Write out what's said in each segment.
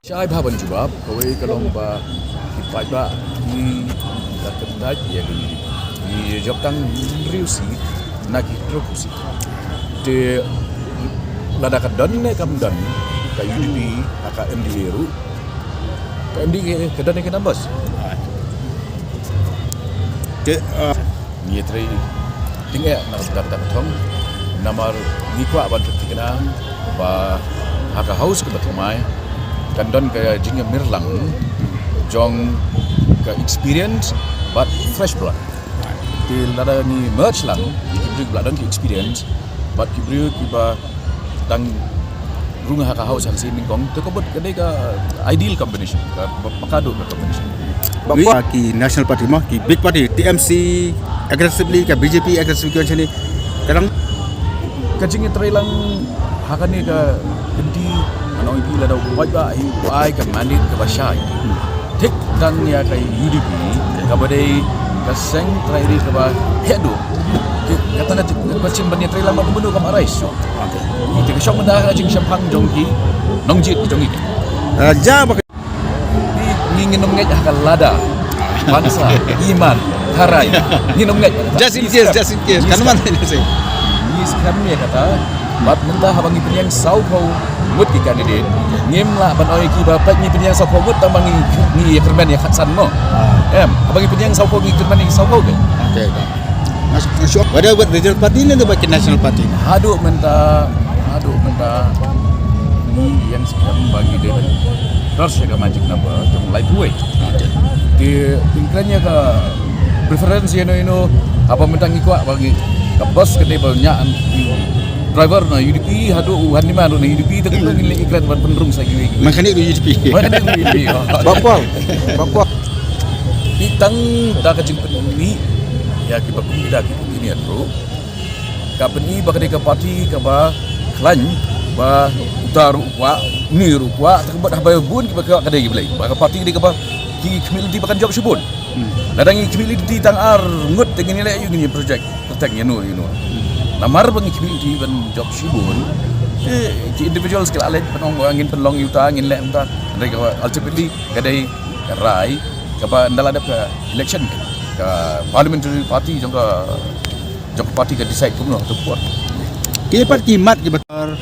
Syai bahaban juga, kawai kalau ba ipai ba ni terkenal ya ni job tang riusi nak introduksi de lada kadan ne kam dan kayu di KKM di Leru KKM di kadan ne kena bos ke ni trai tinggal nak dapat thong namar ni kwa ban tikna ba haka house ke batumai kandon ke jingga mirlang jong ke experience but fresh blood til lada ni merge lang ikibri bladan ke experience but kibri kiba dang runga haka house hal sini kong tekobot kedai ka ideal combination ka pakado ka combination Bapa ki national party mah ki big party TMC aggressively ka BJP aggressively ka chani kadang kajing try lang haka ni ka hindi ano hindi lada waj ba ai ka mandate ka bashay tik dan ya kay UDP kabadai kaseng try ri ka ba hedo kata na pacim ban try lang mabuno ka marais so okay ite ka syong manda ka jing champang jongki nongjit jongki ja ba nginum ngej haka lada bangsa iman harai nginum ngej just in case kan man ni say ni sekarang ni kata bat mentah abangi penyang sau kau mut ki kandidat ngimla ban oi ki bapak ni penyang sau kau mut tabangi ni kerman ya khatsan mo abangi penyang sau kau ni kerman ni sau kau ke okay masuk ada buat regional party ni atau bagi national party aduk mentah ni yang sekarang bagi dia terus saya majik napa jom lightweight di tingkatnya ke preferensi ino apa mentang ikut bagi ke bos kedai banyak driver na UDP hadu uhan ni mana na UDP tak kena nilai iklan ban penerung saya gini makanya itu UDP bapa pitang dah kecing penuni ya kita kumida kita ini bro kapeni bakade ke parti ke ba klan ba utaru wa niru wa takbot habai bun kita kadai gi belai ba parti di ke ba ki community bakan job subun ladang community tang ar ngut dengan nilai you ni project protect you know namar bang community ban job subun ki individual skill alej penong angin penlong yuta angin lek unta mereka ultimately kadai rai kapa ndala ada election ke parliamentary party jongka party ke decide kumno tu buat ki parti mat ki betar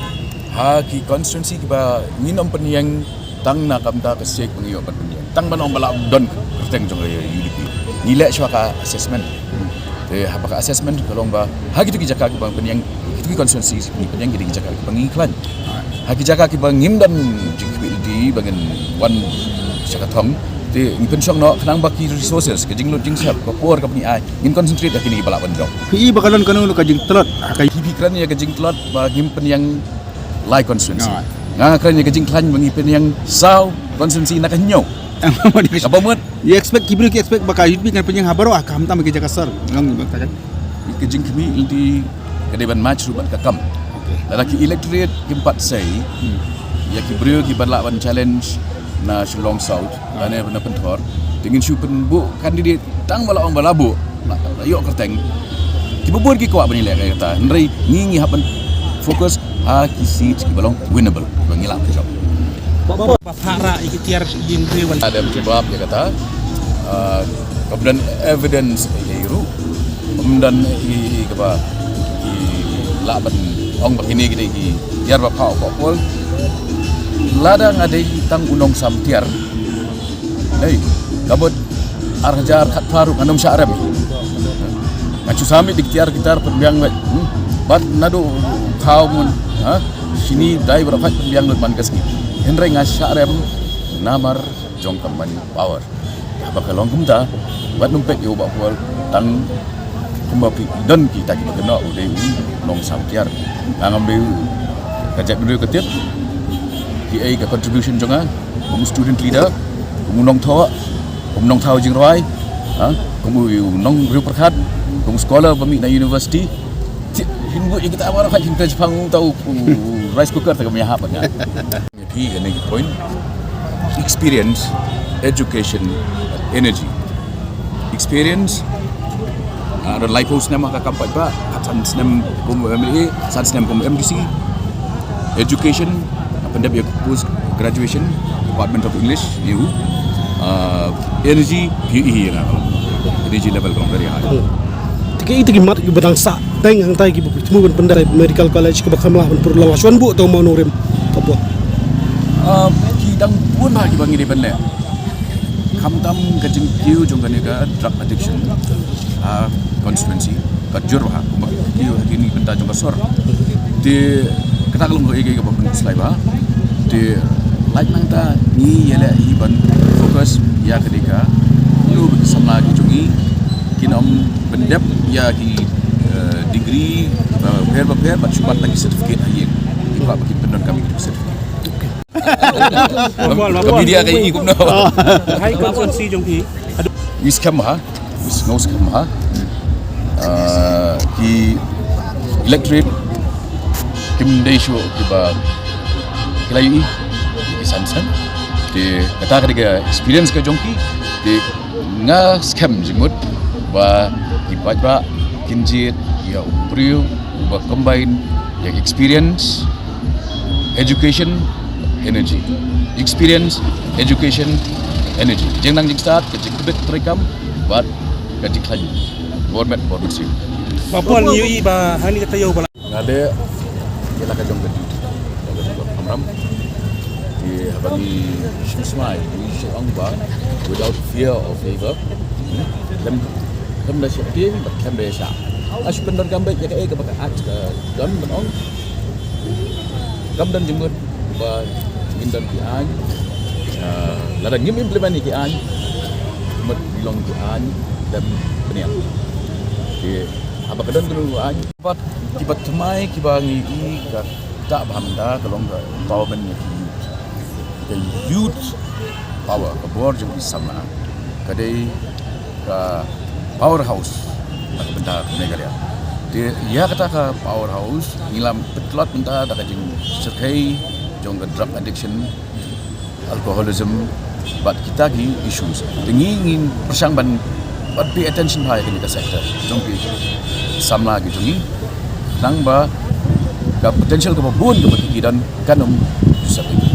ha ki constituency ki ba nginom peniang tang na kamta ke sek pengiyo peniang tang banong bala don kerteng jong UDP nilai syaka assessment apakah assessment kalau ba ha gitu ki jaka ki bang peniang itu ki constituency ni peniang ki jaka ki bang iklan ha ki jaka ki bang ngimdan di bagian one jaka thong ti ni pensyong no kenang baki resources ke jing jing siap ko por ka ni ai in concentrate kini bala bandong pi bakalan kanu ka jing telot kai pikiran ya ke jing telot ba ngim peniang lai constituency kerana kejing klan mengipen yang sau konsensi nak nyau apa muat you expect kibri ki expect bakal UDP kan penyang habaro akam tam ke jakasar ngam bakal kejing kami di kedeban match rubat kakam lelaki electorate keempat saya ya kibri ki balak ban challenge na Shillong South ane bena pentor dengan syupen bu kandidat tang bala ong balabu nak ayok kerteng kibubur ki kuat benilai kata ndai ngingi hapan fokus ki seat ki balong winnable bangilak job Bapa para ikitiar jin dewan ada sebab dia kata kemudian evidence iru kemudian i kapa i laban ong begini gede ki tiar ba pau pol ladang ada tang unong samtiar kabut arjar khat faru anum syarem ngacu sami diktiar gitar pembiang bat nadu kau mun sini dai berapa pembiang lut man keski Henry ngasyarem namar jong kaman power bakal long kumta bat numpek yo ba pol tang kumbapi dan kita kena udah long samtiar ngambil kajak dulu ketip ki ai ka contribution jonga student leader nong thau jing roi nong ru perkhat scholar pemi na university hinggu kita amar khat kita Jepang tahu rice cooker tak punya apa kan pi kan ni point experience education energy experience ada lipo sinema ka kampat ba katan sinem kum MLA san sinem kum MDC education pendap ya post graduation Department of English EU energy PE lah energy level kong very high. Tiki itu gimat ki badang sa teng hang tai ki bu temu ban pendai medical college ke bakam lah ban perlu lawan bu tau mau nurim Papua. Kita pun lagi bangi di benda. Kamtam kajing kiu jong kanega drug addiction constituency kajur ha kumak kiu ini benda jong kasor. Di kita kalau nggak igi kapag slide ba di like nang ta ni yela iban fokus ya ketika lu sama lagi jungi kinom bendep ya ki degree pair bat syubat lagi sertifikat ayin iba bagi benar kami sertifikat kami dia kayak ikut no Hai kon si jong pi. wis kam ha wis ngos kam ha ki electorate kim desho kiba kilayu ki sansan de kata ketika experience ke jongki de nga scam jimut ba ipajba kinjit ya ubriu ba combine ya experience education energy experience education energy jeng nang jing start ke jing kebet terekam bat ke jing laju format format sih Papua ni yu ba hani kata yo bala. ngade kila ka jong gadi amram di bagi semai di seorang ba without fear of favor lem dah siap dia lem dah siap as benar gambar ya ke baka at dan menong gamdan jemut ba mindan ki an la ngim implement ki an mat bilong ki an dan benian di apa kedan dulu an pat kibat temai kibangi i ka tak paham dah kalau enggak tahu benar the youth power kebor jeng sama kadai ka powerhouse nak benda negara dia ya kata ka powerhouse ngilam petlot benda dak jeng serkai jong ke drug addiction alcoholism but kita gi issues ingin persang ban but pay attention pai ke sektor jong pi samla gi jongi nang ba ka potential ke babun ke bagi dan kanum sapi